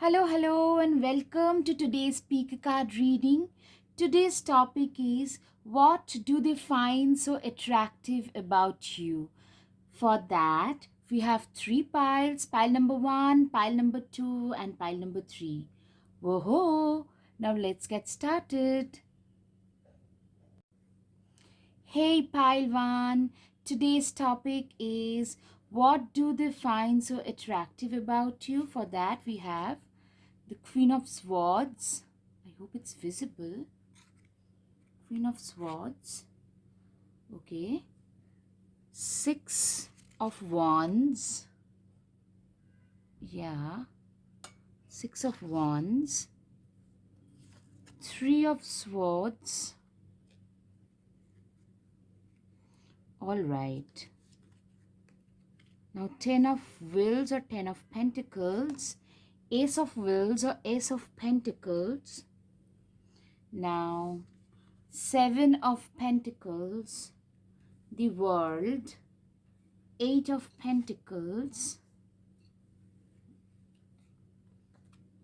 Hello, and welcome to today's speaker card reading. Today's topic is, what do they find so attractive about you? For that, we have three piles: pile number one, pile number two, and pile number three. Whoa! Now let's get started. Hey, pile one. Today's topic is, what do they find so attractive about you? For that, we have the Queen of Swords. I hope it's visible. Queen of Swords. Okay. Six of Wands. Yeah. Six of Wands. Three of Swords. All right. Now, Ten of Wills or Ten of Pentacles. Ace of Wills or Ace of Pentacles. Now, Seven of Pentacles. The World. Eight of Pentacles.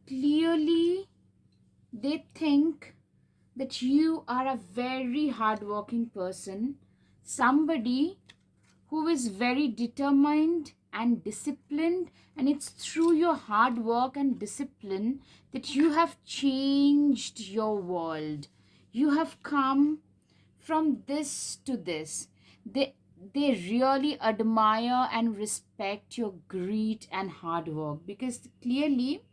Clearly, they think that you are a very hardworking person, somebody who is very determined and disciplined, and it's through your hard work and discipline that you have changed your world. You have come from this to this. They really admire and respect your grit and hard work, because clearly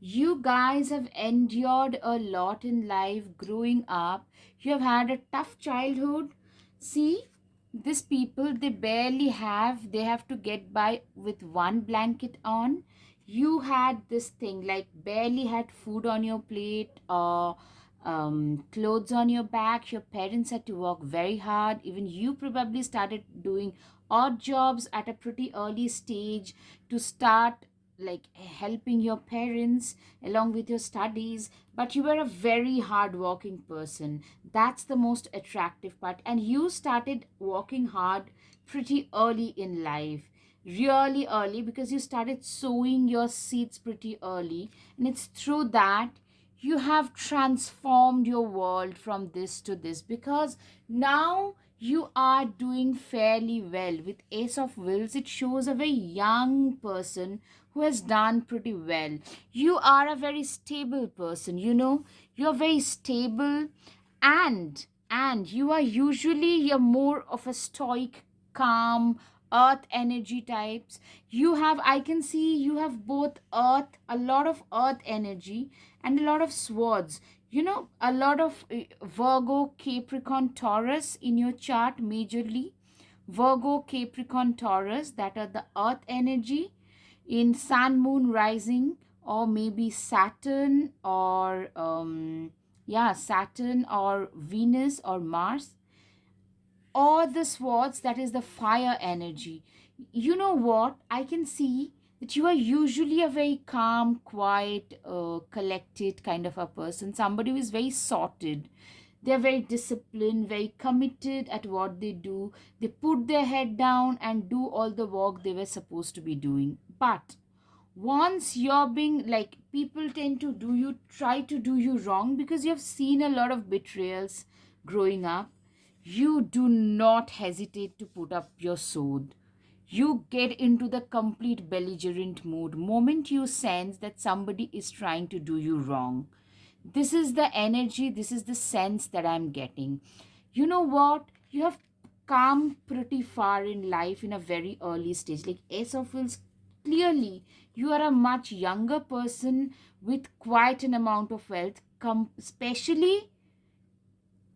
you guys have endured a lot in life growing up. You have had a tough childhood. See, these people, they have to get by with one blanket on. You had this thing like barely had food on your plate or clothes on your back. Your parents had to work very hard. Even you probably started doing odd jobs at a pretty early stage to start like helping your parents along with your studies. But you were a very hard working person. That's the most attractive part, and you started working hard pretty early in life, really early, because you started sowing your seeds pretty early, and it's through that you have transformed your world from this to this, because now you are doing fairly well. With Ace of Wills, it shows a very young person who has done pretty well. You are a very stable person, you're very stable, and you're more of a stoic, calm, earth energy types. I can see you have both earth, a lot of earth energy, and a lot of swords. A lot of Virgo, Capricorn, Taurus in your chart majorly. Virgo, Capricorn, Taurus, that are the earth energy in Sun, Moon, Rising, or maybe Saturn, or Saturn or Venus or Mars, or the swords, that is the fire energy. You know what? I can see that you are usually a very calm, quiet, collected kind of a person, somebody who is very sorted. They're very disciplined, very committed at what they do. They put their head down and do all the work they were supposed to be doing. But once you're being like, people tend to try to do you wrong, because you have seen a lot of betrayals growing up. You do not hesitate to put up your sword. You get into the complete belligerent mood moment you sense that somebody is trying to do you wrong. This is the energy, this is the sense that I'm getting. You know what? You have come pretty far in life in a very early stage. Like Ace of Wills, clearly you are a much younger person with quite an amount of wealth, especially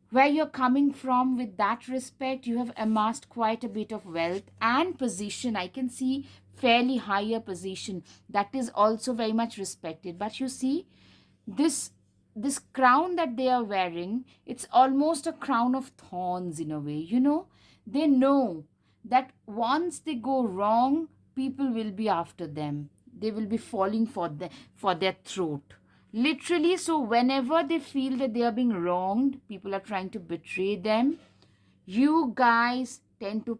where you're coming from. With that respect, you have amassed quite a bit of wealth and position. I can see fairly higher position that is also very much respected. But you see, this this crown that they are wearing, it's almost a crown of thorns in a way. They know that once they go wrong, people will be after them. They will be falling for their throat, literally. So whenever they feel that they are being wronged, people are trying to betray them, you guys tend to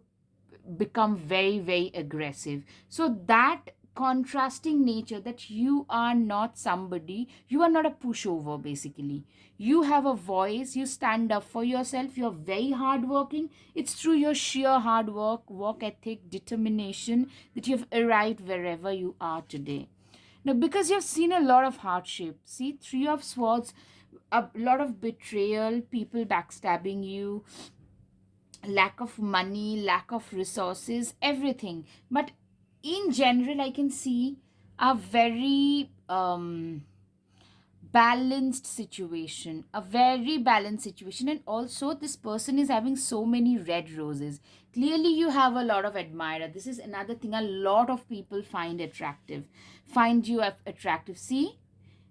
become very, very aggressive. So that contrasting nature, that you are not somebody, you are not a pushover basically. You have a voice, you stand up for yourself, you're very hardworking. It's through your sheer hard work ethic, determination that you've arrived wherever you are today. Now, because you've seen a lot of hardship, see, Three of Swords, a lot of betrayal, people backstabbing you, lack of money, lack of resources, everything. But in general, I can see a very balanced situation, a very balanced situation. And also, this person is having so many red roses. Clearly, you have a lot of admirer. This is another thing a lot of people find attractive, find you attractive. See,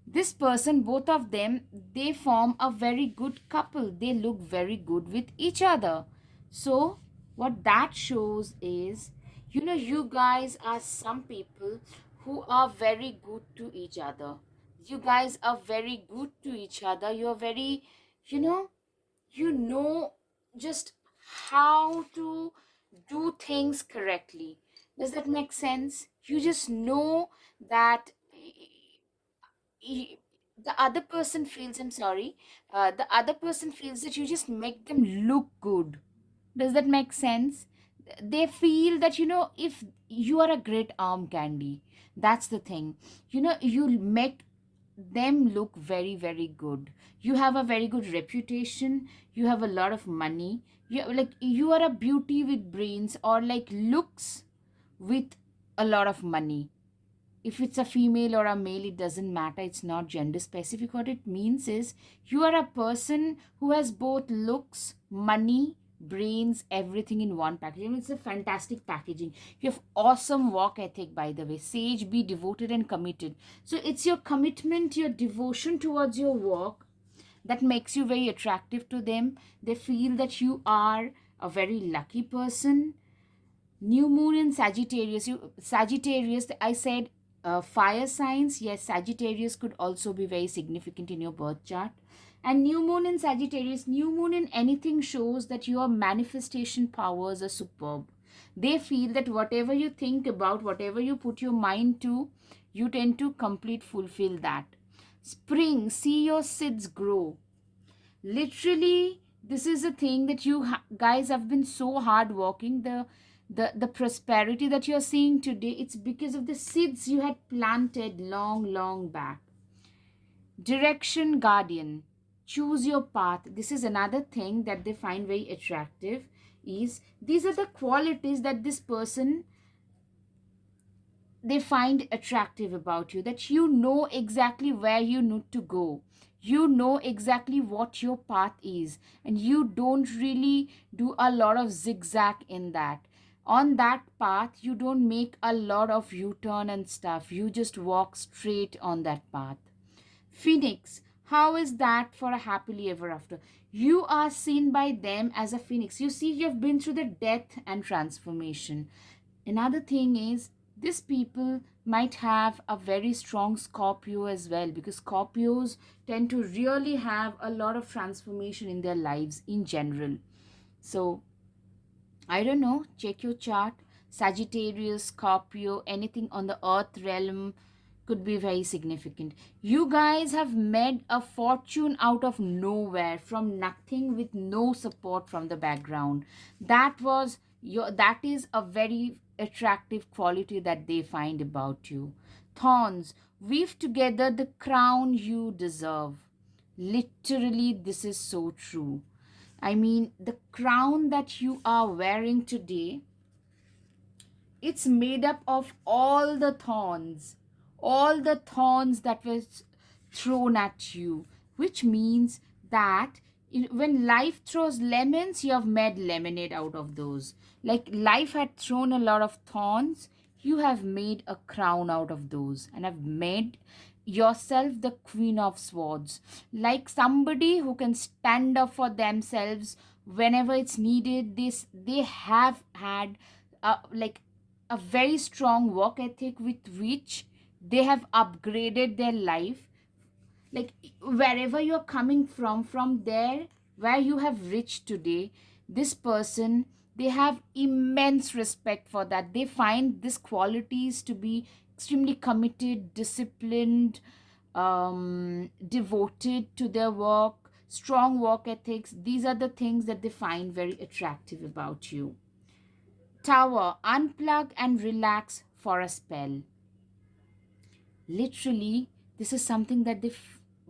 this person, both of them, they form a very good couple, they look very good with each other. So what that shows is, you guys are some people who are very good to each other. You guys are very good to each other. You're very, you know you know just how to do things correctly. Does that make sense? You just know that y- the other person feels, I'm sorry, the other person feels that you just make them look good. Does that make sense? They feel that, if you are a great arm candy, that's the thing. You make them look very, very good. You have a very good reputation. You have a lot of money. You are a beauty with brains, or like looks with a lot of money. If it's a female or a male, it doesn't matter. It's not gender specific. What it means is, you are a person who has both looks, money, brains, everything in one package. It's a fantastic packaging. You have awesome work ethic, by the way. Sage, be devoted and committed. So it's your commitment, your devotion towards your work that makes you very attractive to them. They feel that you are a very lucky person. New moon in Sagittarius. Sagittarius, I said fire signs. Yes, Sagittarius could also be very significant in your birth chart. And new moon in Sagittarius, new moon in anything shows that your manifestation powers are superb. They feel that whatever you think about, whatever you put your mind to, you tend to complete fulfill that. Spring, see your seeds grow. Literally, this is a thing that you guys have been so hardworking. The prosperity that you're seeing today, it's because of the seeds you had planted long, long back. Direction guardian, choose your path. This is another thing that they find very attractive. Is these are the qualities that this person, they find attractive about you, that you know exactly where you need to go, you know exactly what your path is, and you don't really do a lot of zigzag in that. On that path, you don't make a lot of u-turn and stuff, you just walk straight on that path. Phoenix, how is that for a happily ever after? You are seen by them as a phoenix. You see, you've been through the death and transformation. Another thing is, these people might have a very strong Scorpio as well, because Scorpios tend to really have a lot of transformation in their lives in general. So I don't know, check your chart. Sagittarius, Scorpio, anything on the earth realm could be very significant. You guys have made a fortune out of nowhere, from nothing, with no support from the background. That is a very attractive quality that they find about you. Thorns, weave together the crown you deserve. Literally, this is so true. I mean, the crown that you are wearing today, it's made up of all the thorns that was thrown at you, which means that when life throws lemons, you have made lemonade out of those. Like life had thrown a lot of thorns, you have made a crown out of those, and have made yourself the queen of swords, like somebody who can stand up for themselves whenever it's needed. They have had like a very strong work ethic with which they have upgraded their life. Like wherever you're coming from there where you have reached today, this person, they have immense respect for that. They find these qualities to be extremely committed, disciplined, devoted to their work, strong work ethics. These are the things that they find very attractive about you. Tower, unplug and relax for a spell. Literally, this is something that they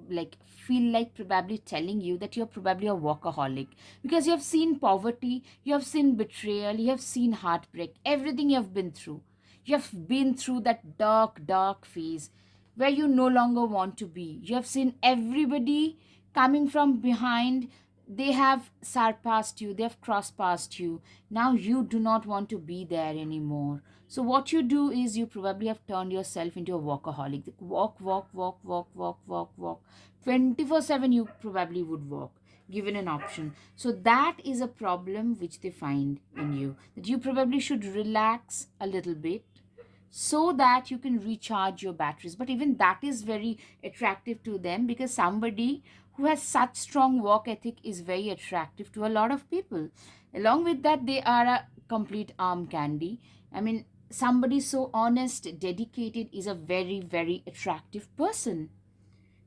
like feel like probably telling you that you're probably a workaholic, because you have seen poverty, you have seen betrayal, you have seen heartbreak, everything you have been through. You have been through that dark phase where you no longer want to be. You have seen everybody coming from behind. They have surpassed you, they have crossed past you. Now you do not want to be there anymore. So what you do is you probably have turned yourself into a workaholic. Walk, walk, walk, walk, walk, walk, walk. 24/7 you probably would walk, given an option. So that is a problem which they find in you. That you probably should relax a little bit so that you can recharge your batteries. But even that is very attractive to them, because somebody who has such strong work ethic is very attractive to a lot of people. Along with that, they are a complete arm candy. I mean, somebody so honest, dedicated is a very, very attractive person.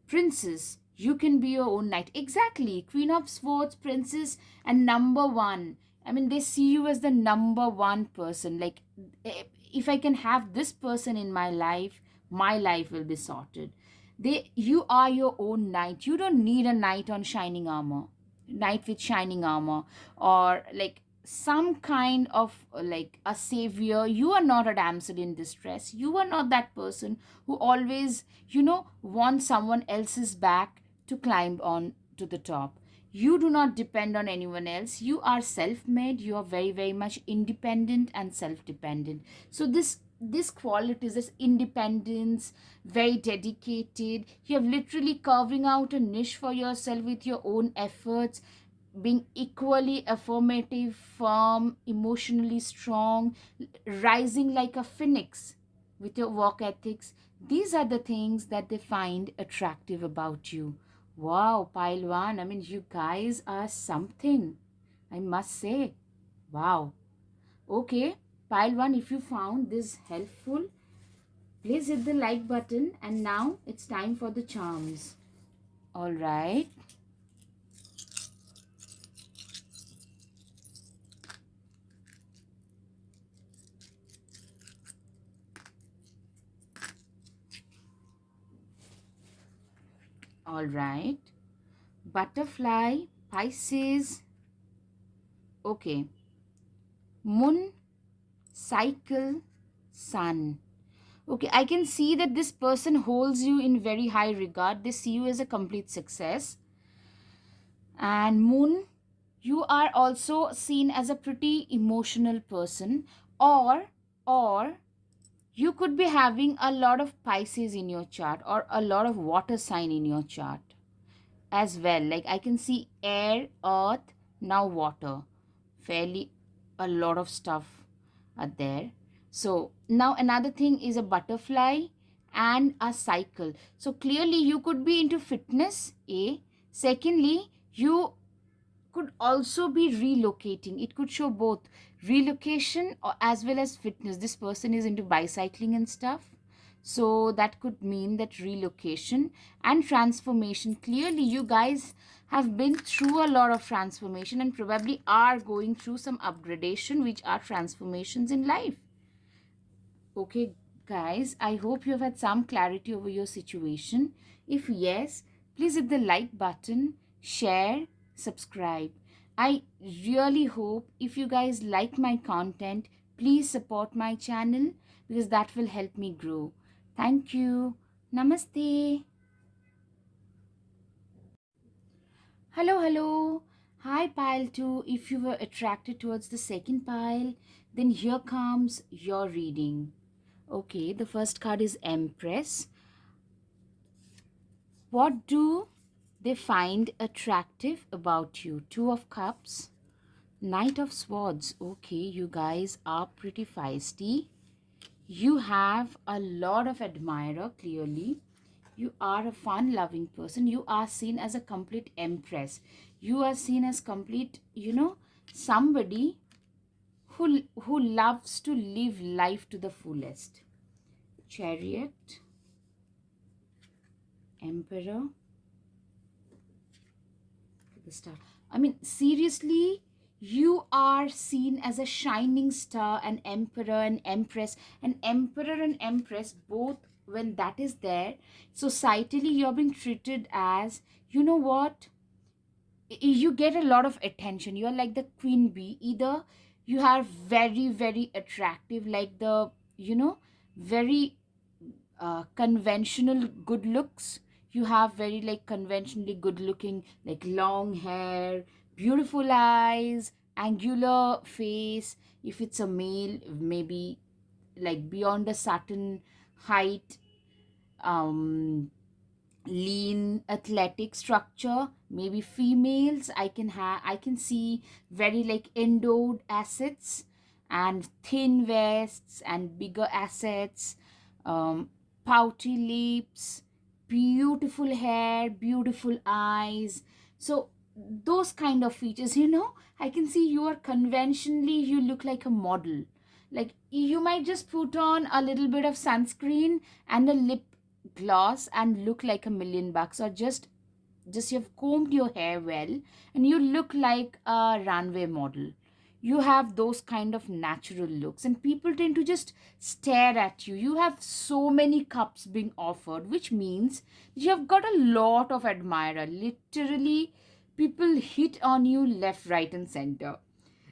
Princess, you can be your own knight. Exactly. Queen of Swords, princess, and number one. I mean, they see you as the number one person. Like, if I can have this person in my life will be sorted. You are your own knight. You don't need a knight on shining armor, knight with shining armor, or like some kind of like a savior. You are not a damsel in distress. You are not that person who always, wants someone else's back to climb on to the top. You do not depend on anyone else. You are self-made. You are very, very much independent and self-dependent. So this qualities, this independence, very dedicated. You have literally carving out a niche for yourself with your own efforts, being equally affirmative, firm, emotionally strong, rising like a phoenix with your work ethics. These are the things that they find attractive about you. Wow, pile one. I mean, you guys are something, I must say. Wow. Okay, pile one, if you found this helpful, please hit the like button. And now it's time for the charms. All right. All right. Butterfly, Pisces. Okay. Moon, cycle, sun. Okay, I can see that this person holds you in very high regard. They see you as a complete success. And moon, you are also seen as a pretty emotional person, or you could be having a lot of Pisces in your chart, or a lot of water sign in your chart as well. Like I can see air, earth, now water. Fairly a lot of stuff are there. So now another thing is a butterfly and a cycle. So clearly you could be into fitness, A. Secondly, you could also be relocating. It could show both relocation or as well as fitness. This person is into bicycling and stuff. So that could mean that relocation and transformation. Clearly, you guys have been through a lot of transformation and probably are going through some upgradation, which are transformations in life. Okay, guys, I hope you have had some clarity over your situation. If yes, please hit the like button, share, subscribe. I really hope if you guys like my content, please support my channel, because that will help me grow. Thank you. Namaste. Hello, hello. Hi, pile 2. If you were attracted towards the second pile, then here comes your reading. Okay, the first card is Empress. What do they find attractive about you? Two of Cups, Knight of Swords. Okay, you guys are pretty feisty. You have a lot of admirer, clearly. You are a fun-loving person. You are seen as a complete empress. You are seen as complete, somebody who loves to live life to the fullest. Chariot, Emperor, the star. I mean, seriously, you are seen as a shining star, an emperor, an empress. An emperor and empress, both when that is there, societally, you're being treated as, you know what? You get a lot of attention. You're like the queen bee. Either you are very, very attractive, like the, very conventional good looks. You have very like conventionally good looking, like long hair, beautiful eyes, angular face. If it's a male, maybe like beyond a certain height, um lean athletic structure. Maybe females, I can see very like endowed assets and thin vests and bigger assets, um, pouty lips, beautiful hair, beautiful eyes. So those kind of features, I can see you are conventionally, you look like a model. Like you might just put on a little bit of sunscreen and a lip gloss and look like $1 million, or just you've combed your hair well and you look like a runway model. You have those kind of natural looks and people tend to just stare at you. You have so many cups being offered, which means you have got a lot of admirer. Literally, people hit on you left, right, and center.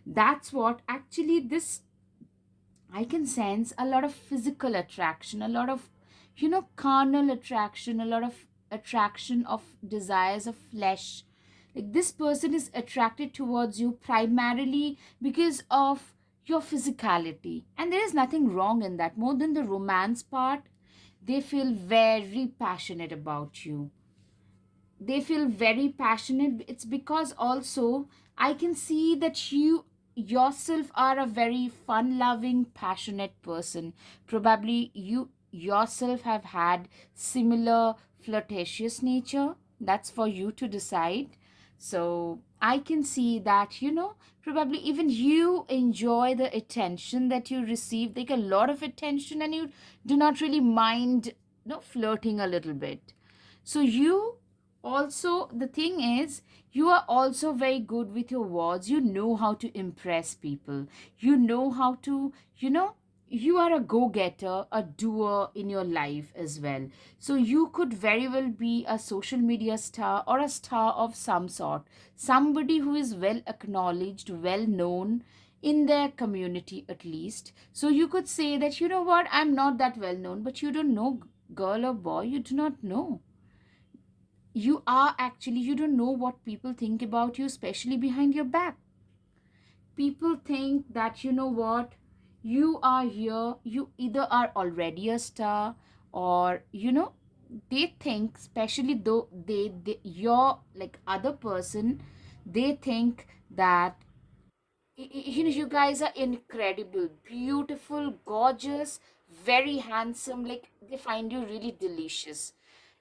That's what actually this, I can sense a lot of physical attraction, a lot of, carnal attraction, a lot of attraction of desires of flesh. Like this person is attracted towards you primarily because of your physicality. And there is nothing wrong in that. More than the romance part, they feel very passionate about you. They feel very passionate. It's because also I can see that you yourself are a very fun loving passionate person. Probably you yourself have had similar flirtatious nature. That's for you to decide. So I can see that, probably even you enjoy the attention that you receive, like a lot of attention, and you do not really mind, flirting a little bit. So you also, the thing is, you are also very good with your words. You know how to impress people. You know how to, you are a go-getter, a doer in your life as well. So you could very well be a social media star or a star of some sort, somebody who is well acknowledged, well known in their community at least. So you could say that, you know what, I'm not that well known, but you don't know, girl or boy, you do not know. You are actually, you don't know what people think about you, especially behind your back. People think that, you know what, you are here, you either are already a star, or they think, especially though they you're like other person, they think that you guys are incredible, beautiful, gorgeous, very handsome. Like they find you really delicious.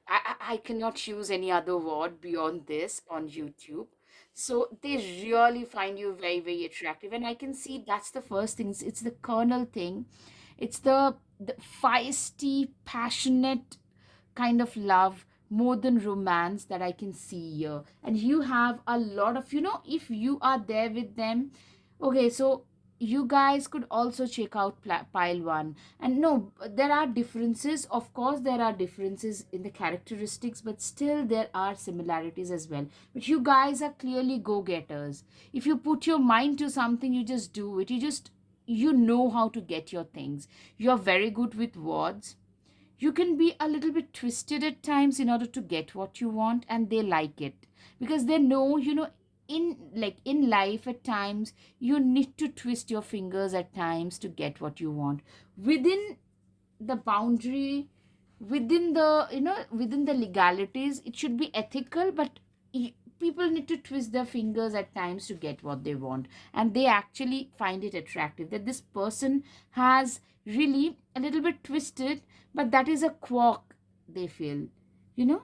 I cannot use any other word beyond this on YouTube. So they really find you very, very attractive. And I can see that's the first thing. It's the kernel thing. It's the feisty, passionate kind of love more than romance that I can see here. And you have a lot of, if you are there with them. Okay, so you guys could also check out pile one. And no, there are differences. Of course, there are differences in the characteristics, but still there are similarities as well. But you guys are clearly go getters. If you put your mind to something, you just do it. You know how to get your things. You're very good with words. You can be a little bit twisted at times in order to get what you want, and they like it because they know, in life at times you need to twist your fingers at times to get what you want within the boundary, within the legalities. It should be ethical, but people need to twist their fingers at times to get what they want, and they actually find it attractive that this person has really a little bit twisted, but that is a quirk they feel. you know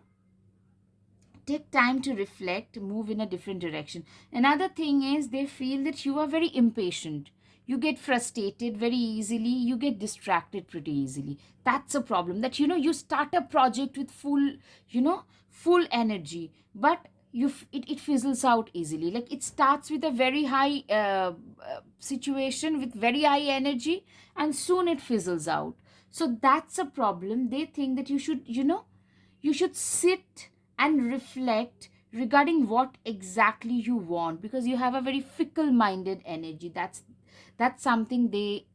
Take time to reflect, move in a different direction. Another thing is they feel that you are very impatient. you get frustrated very easily, you get distracted pretty easily. That's a problem, that you start a project with full energy, but it fizzles out easily. Like, it starts with a very high situation with very high energy, and soon it fizzles out. So that's a problem. They think that you should sit and reflect regarding what exactly you want, because you have a very fickle minded energy. That's something they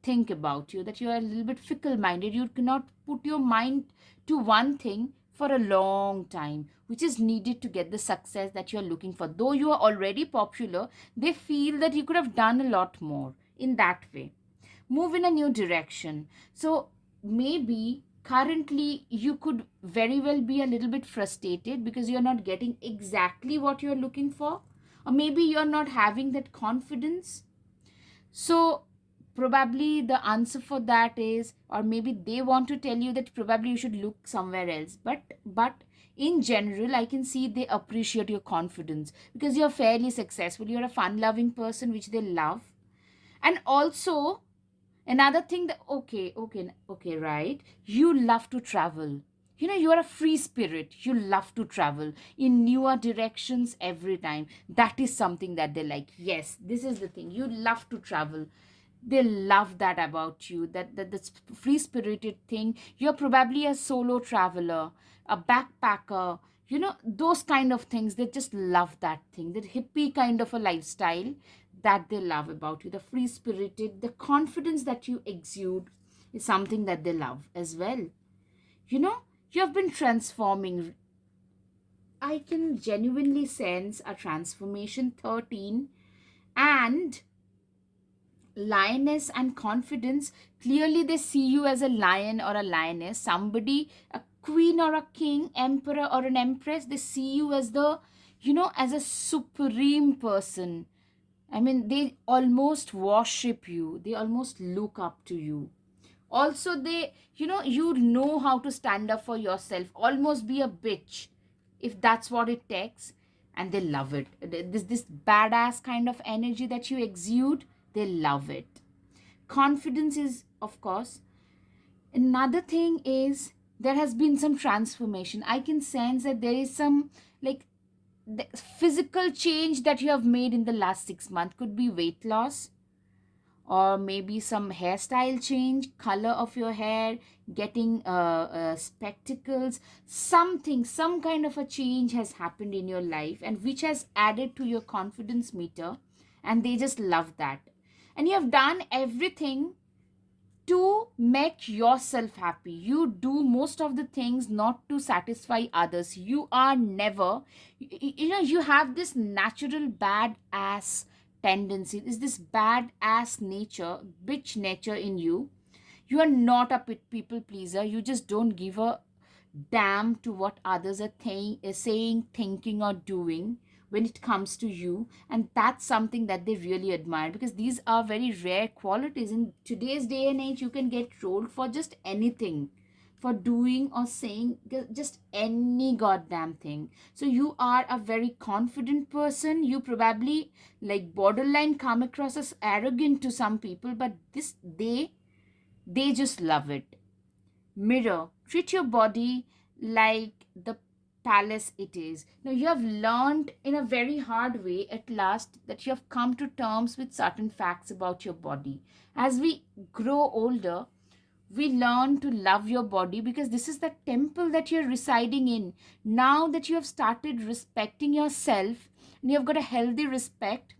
think about you, that you are a little bit fickle minded. You cannot put your mind to one thing for a long time, which is needed to get the success that you are looking for. Though you are already popular, they feel that you could have done a lot more in that way. Move in a new direction. So maybe currently you could very well be a little bit frustrated because you're not getting exactly what you're looking for, or maybe you're not having that confidence. So probably the answer for that is, or maybe they want to tell you that probably you should look somewhere else. But in general, I can see they appreciate your confidence because you're fairly successful, you're a fun loving person, which they love. And also, another thing that, okay, right, you love to travel. You are a free spirit, you love to travel in newer directions every time. That is something that they like. Yes, this is the thing, you love to travel. They love that about you, that free spirited thing. You're probably a solo traveler, a backpacker, those kind of things. They just love that thing, that hippie kind of a lifestyle, that they love about you. The free spirited, the confidence that you exude is something that they love as well. you know you have been transforming. I can genuinely sense a transformation. 13 and lioness and confidence, clearly they see you as a lion or a lioness, somebody, a queen or a king, emperor or an empress. They see you as as a supreme person. I mean, they almost worship you, they almost look up to you. Also, they, you know how to stand up for yourself, almost be a bitch if that's what it takes. And they love it. This badass kind of energy that you exude, they love it. Confidence is, of course. Another thing is, there has been some transformation. I can sense that there is some, like, the physical change that you have made in the last 6 months. Could be weight loss, or maybe some hairstyle change, color of your hair, getting spectacles. Something, some kind of a change has happened in your life, and which has added to your confidence meter, and they just love that. And you have done everything to make yourself happy. You do most of the things not to satisfy others. You are never, you have this natural bad ass tendency, is this bad ass nature, bitch nature in you. You are not a people pleaser. You just don't give a damn to what others are saying, thinking, or doing when it comes to you. And that's something that they really admire, because these are very rare qualities. In today's day and age, you can get trolled for just anything, for doing or saying just any goddamn thing. So you are a very confident person. You probably, like, borderline come across as arrogant to some people, but they just love it. Mirror, treat your body like the palace it is. Now, you have learned in a very hard way at last that you have come to terms with certain facts about your body. As we grow older, we learn to love your body, because this is the temple that you're residing in. Now that you have started respecting yourself, and you have got a healthy respect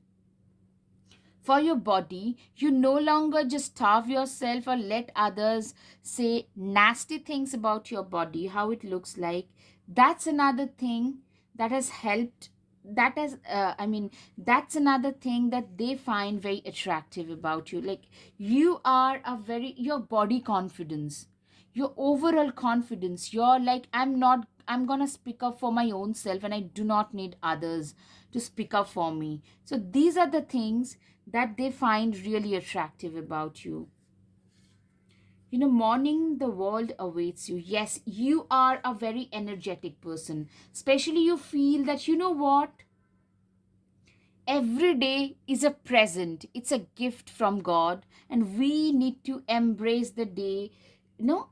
for your body, you no longer just starve yourself or let others say nasty things about your body, how it looks like. That's another thing that has helped. That has, that's another thing that they find very attractive about you. Like, your body confidence, your overall confidence. You're like, I'm gonna speak up for my own self, and I do not need others to speak up for me. So these are the things that they find really attractive about you. Morning, the world awaits you. Yes, you are a very energetic person. Especially, you feel that, you know what? every day is a present, it's a gift from God, and we need to embrace the day, you know,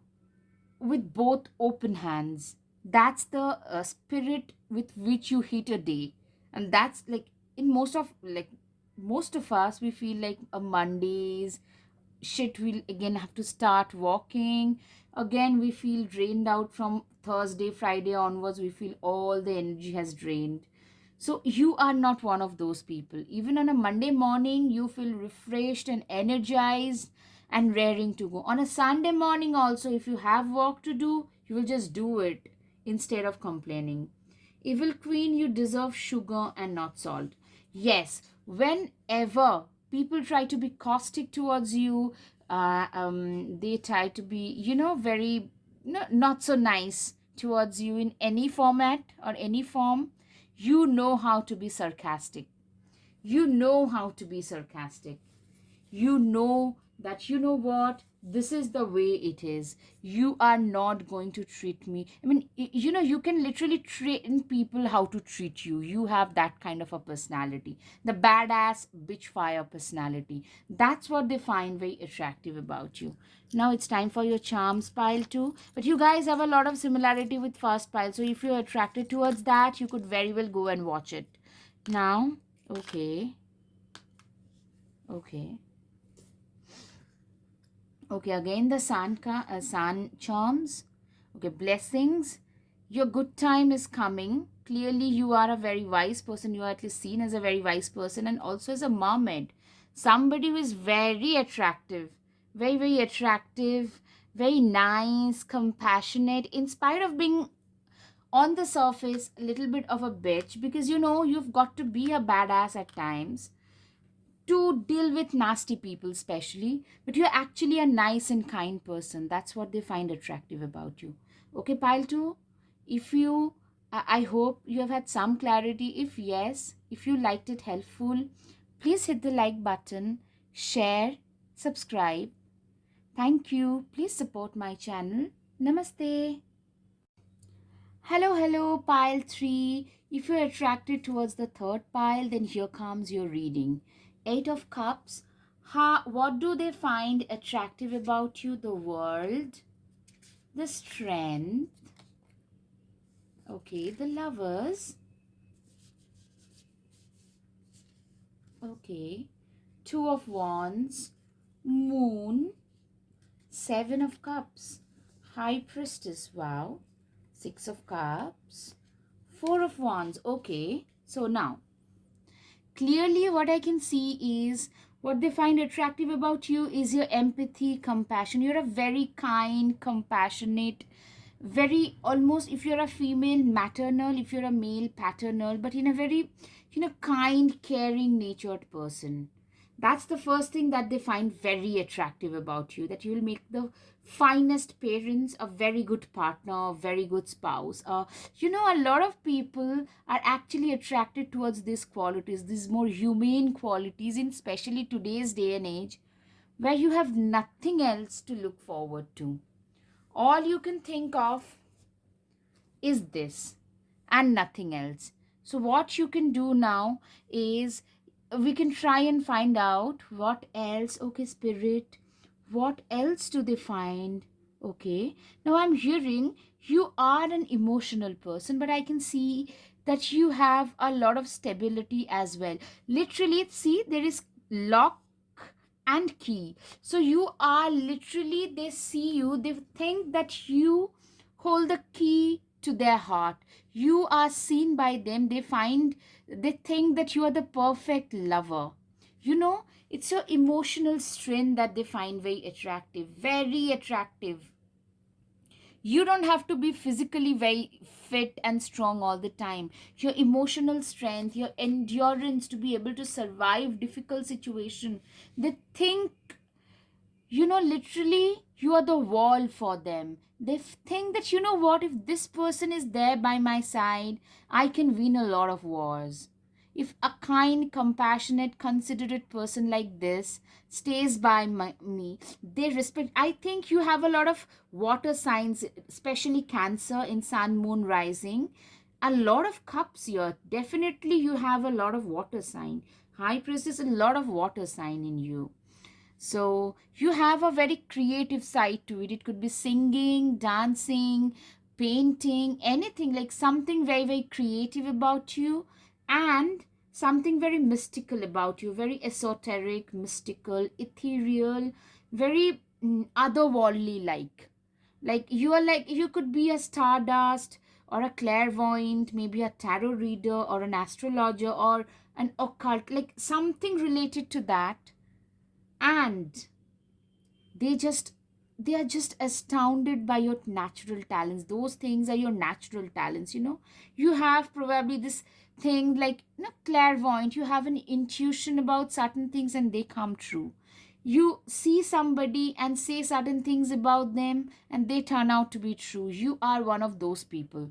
with both open hands. That's the spirit with which you hit a day. And that's like, in most of us, we feel like a Mondays, shit, we'll again have to start walking again. We feel drained out from Thursday, Friday onwards. We feel all the energy has drained. So you are not one of those people. Even on a Monday morning, you feel refreshed and energized and raring to go. On a Sunday morning also, if you have work to do, you will just do it instead of complaining. Evil Queen, you deserve sugar and not salt. Yes, whenever people try to be caustic towards you, they try to be, very not so nice towards you in any format or any form, you know how to be sarcastic. You know how to be sarcastic. You know that, you know what, this is the way it is. You are not going to treat me, I mean, you can literally train people how to treat you. You have that kind of a personality, the badass bitch fire personality. That's what they find very attractive about you. Now it's time for your charms pile too, but you guys have a lot of similarity with first pile, so if you're attracted towards that, you could very well go and watch it now. Okay. Okay. Okay, again the sun charms. Okay, blessings. Your good time is coming. Clearly, you are a very wise person. You are at least seen as a very wise person, and also as a mermaid. Somebody who is very attractive, very attractive, very nice, compassionate, in spite of being on the surface a little bit of a bitch, because you've got to be a badass at times to deal with nasty people, especially, but you're actually a nice and kind person. That's what they find attractive about you. Okay, pile 2, if you I hope you have had some clarity. If yes, if you liked it helpful, please hit the like button, share, subscribe. Thank you. Please support my channel. Namaste. Hello, pile 3. If you're attracted towards the third pile, then here comes your reading. Eight of Cups. What do they find attractive about you? The world, the strength, okay, the lovers, okay, Two of Wands, Moon, Seven of Cups, High Priestess, wow, Six of Cups, Four of Wands, okay. So now, clearly what I can see is, what they find attractive about you is your empathy, compassion. You're a very kind, compassionate, very, almost, if you're a female, maternal, if you're a male, paternal, but in a very, kind, caring natured person. That's the first thing that they find very attractive about you, that you will make the finest parents, a very good partner, a very good spouse. A lot of people are actually attracted towards these qualities, these more humane qualities, in especially today's day and age, where you have nothing else to look forward to. All you can think of is this and nothing else. So, what you can do now is, we can try and find out what else. Okay, Spirit, what else do they find? Okay, now I'm hearing you are an emotional person, but I can see that you have a lot of stability as well. Literally, see, there is lock and key. So you are literally, they see you, they think that you hold the key to their heart. You are seen by them, they think that you are the perfect lover. It's your emotional strength that they find very attractive, very attractive. You don't have to be physically very fit and strong all the time. Your emotional strength, your endurance to be able to survive difficult situation, they think, literally, you are the wall for them. They think that, you know what, if this person is there by my side, I can win a lot of wars. If a kind, compassionate, considerate person like this stays by me, they respect. I think you have a lot of water signs, especially Cancer in Sun, Moon, Rising. A lot of cups here. Definitely you have a lot of water sign. High priestess, a lot of water sign in you. So you have a very creative side to it. It could be singing, dancing, painting, anything, like something very, very creative about you, and something very mystical about you, very esoteric, mystical, ethereal, very otherworldly like. Like you are, like you could be a stardust or a clairvoyant, maybe a tarot reader or an astrologer or an occult, like something related to that. And they just they are just astounded by your natural talents. Those things are your natural talents, you have probably this thing like, clairvoyant. You have an intuition about certain things and they come true. You see somebody and say certain things about them and they turn out to be true. You are one of those people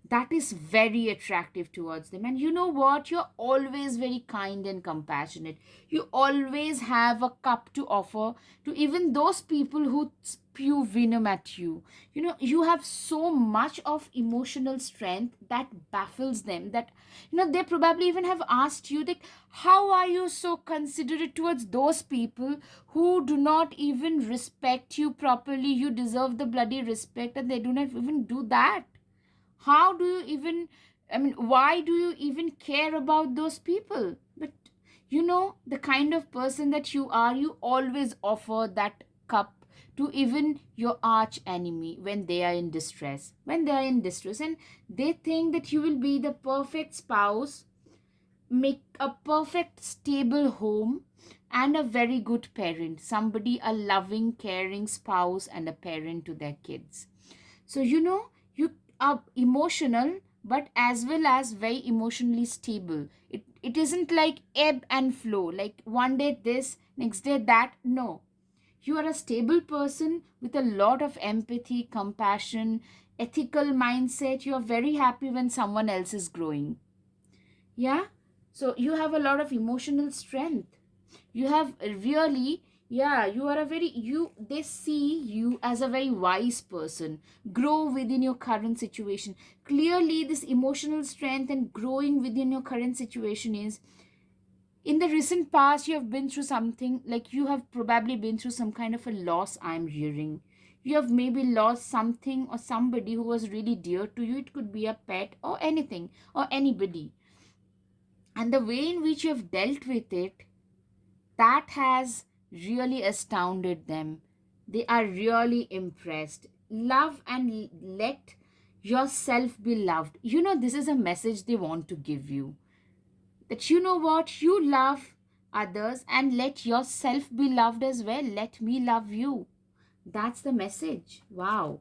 that is very attractive towards them. And you know what, you're always very kind and compassionate. You always have a cup to offer to even those people who spew venom at you. You have so much of emotional strength that baffles them, that they probably even have asked you, like, how are you so considerate towards those people who do not even respect you properly? You deserve the bloody respect and they do not even do that. How do you even, I mean, why do you even care about those people? But the kind of person that you are, you always offer that cup to even your arch enemy when they are in distress. And they think that you will be the perfect spouse, make a perfect stable home, and a very good parent, somebody, a loving, caring spouse and a parent to their kids. So you are emotional, but as well as very emotionally stable. It isn't like ebb and flow, like one day this, next day that. No, you are a stable person with a lot of empathy, compassion, ethical mindset. You are very happy when someone else is growing. Yeah. So you have a lot of emotional strength. You have really, yeah, you are a very, they see you as a very wise person. Grow within your current situation. Clearly this emotional strength and growing within your current situation is, in the recent past you have been through something, like you have probably been through some kind of a loss. I'm hearing you have maybe lost something or somebody who was really dear to you. It could be a pet or anything or anybody, and the way in which you have dealt with it, that has really astounded them. They are really impressed. Love and let yourself be loved. This is a message they want to give you. That what, you love others and let yourself be loved as well. Let me love you. That's the message. Wow.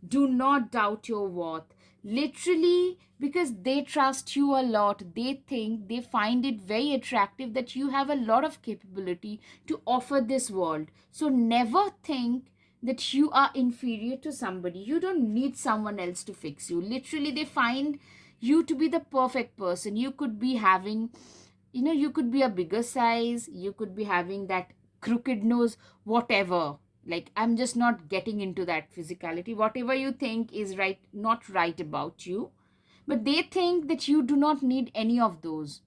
Do not doubt your worth. Literally, because they trust you a lot. They find it very attractive that you have a lot of capability to offer this world. So never think that you are inferior to somebody. You don't need someone else to fix you. Literally, they find you to be the perfect person. You could be having, you could be a bigger size, you could be having that crooked nose, whatever. Like, I'm just not getting into that physicality. Whatever you think is right, not right about you, but they think that you do not need any of those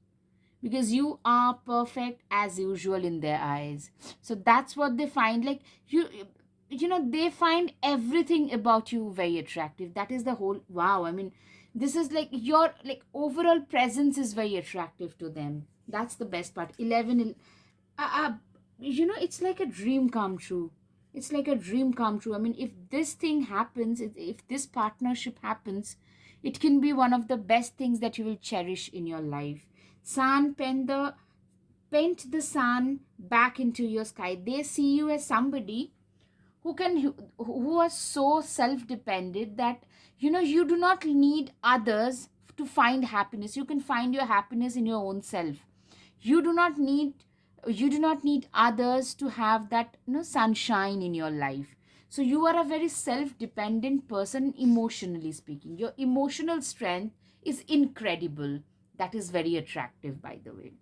because you are perfect as usual in their eyes. So that's what they find. Like, they find everything about you very attractive. That is the whole wow. I mean, this is like your, like, overall presence is very attractive to them. That's the best part. 11, uh, uh, it's like a dream come true. It's like a dream come true. I mean, if this thing happens, if this partnership happens, it can be one of the best things that you will cherish in your life. Sun, paint the sun back into your sky. They see you as somebody who are so self dependent that you do not need others to find happiness. You can find your happiness in your own self. You do not need others to have that sunshine in your life. So you are a very self dependent person, emotionally speaking. Your emotional strength is incredible. That is very attractive, by the way.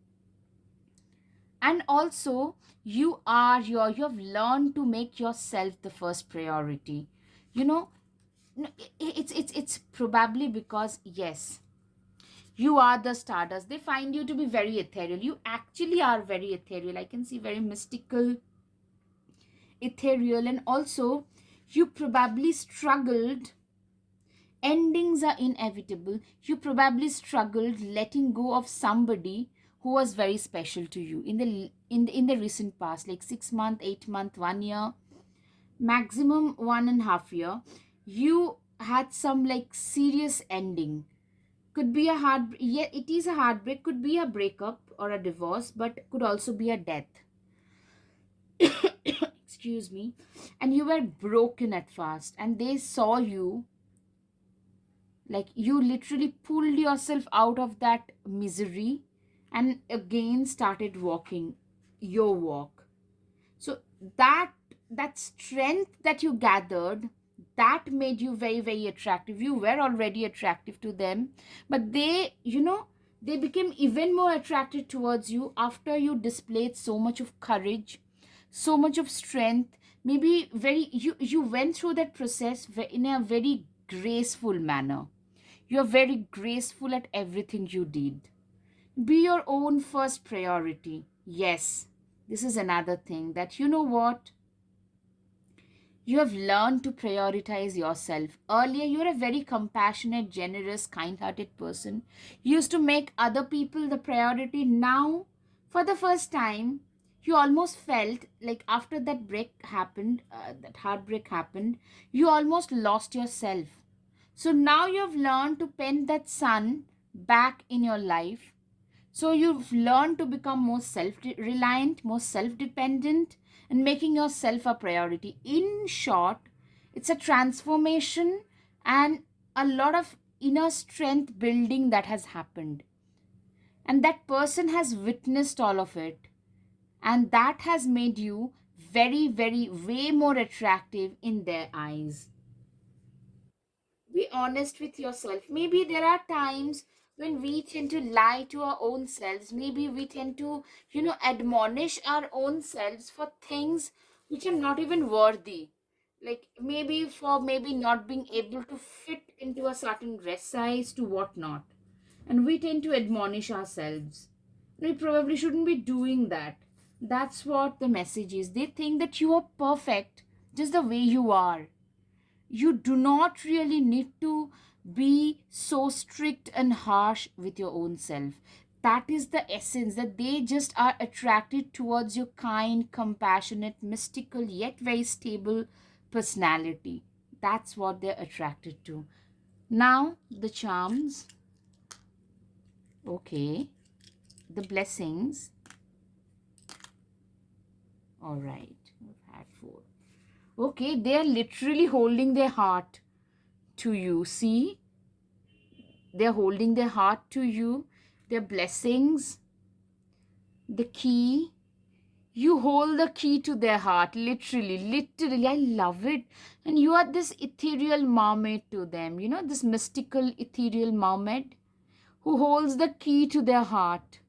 And also, you have learned to make yourself the first priority. you know no, it's probably because, yes, you are the stardust. They find you to be very ethereal. You actually are very ethereal. I can see very mystical, ethereal, and also you probably struggled. Endings are inevitable. You probably struggled letting go of somebody who was very special to you in the recent past, like 6 month, 8 month, 1 year, maximum 1.5 year. You had some like serious ending. Could be a heart, yeah, it is a heartbreak, could be a breakup or a divorce, but could also be a death. Excuse me. And you were broken at first, and they saw you, like you literally pulled yourself out of that misery and again started walking your walk. So that that strength that you gathered, that made you very very attractive. You were already attractive to them, but they became even more attracted towards you after you displayed so much of courage, so much of strength. Maybe very you went through that process in a very graceful manner. You're very graceful at everything you did. Be your own first priority. Yes, this is another thing that, you know what? You have learned to prioritize yourself. Earlier, you were a very compassionate, generous, kind hearted person. You used to make other people the priority. Now, for the first time, you almost felt like after that that heartbreak happened, you almost lost yourself. So now you have learned to pen that sun back in your life. So you've learned to become more self reliant, more self dependent, and making yourself a priority. In short, it's a transformation and a lot of inner strength building that has happened. And that person has witnessed all of it. And that has made you very, very, way more attractive in their eyes. Be honest with yourself. Maybe there are times when we tend to lie to our own selves. Maybe we tend to, admonish our own selves for things which are not even worthy. Like maybe for maybe not being able to fit into a certain dress size to whatnot. And we tend to admonish ourselves. We probably shouldn't be doing that. That's what the message is. They think that you are perfect just the way you are. You do not really need to be so strict and harsh with your own self. That is the essence, that they just are attracted towards your kind, compassionate, mystical, yet very stable personality. That's what they're attracted to. Now, the charms. Okay. The blessings. All right. We've had four. Okay. They are literally holding their heart to you. See? They're holding their heart to you, their blessings, the key. You hold the key to their heart, literally, literally. I love it. And you are this ethereal mermaid to them, this mystical ethereal mermaid who holds the key to their heart.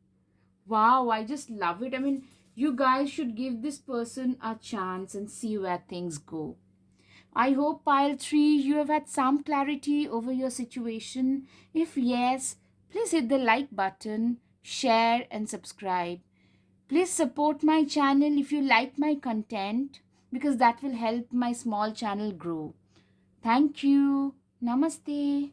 Wow, I just love it. I mean, you guys should give this person a chance and see where things go. I hope, pile 3, you have had some clarity over your situation. If yes, please hit the like button, share, and subscribe. Please support my channel if you like my content, because that will help my small channel grow. Thank you. Namaste.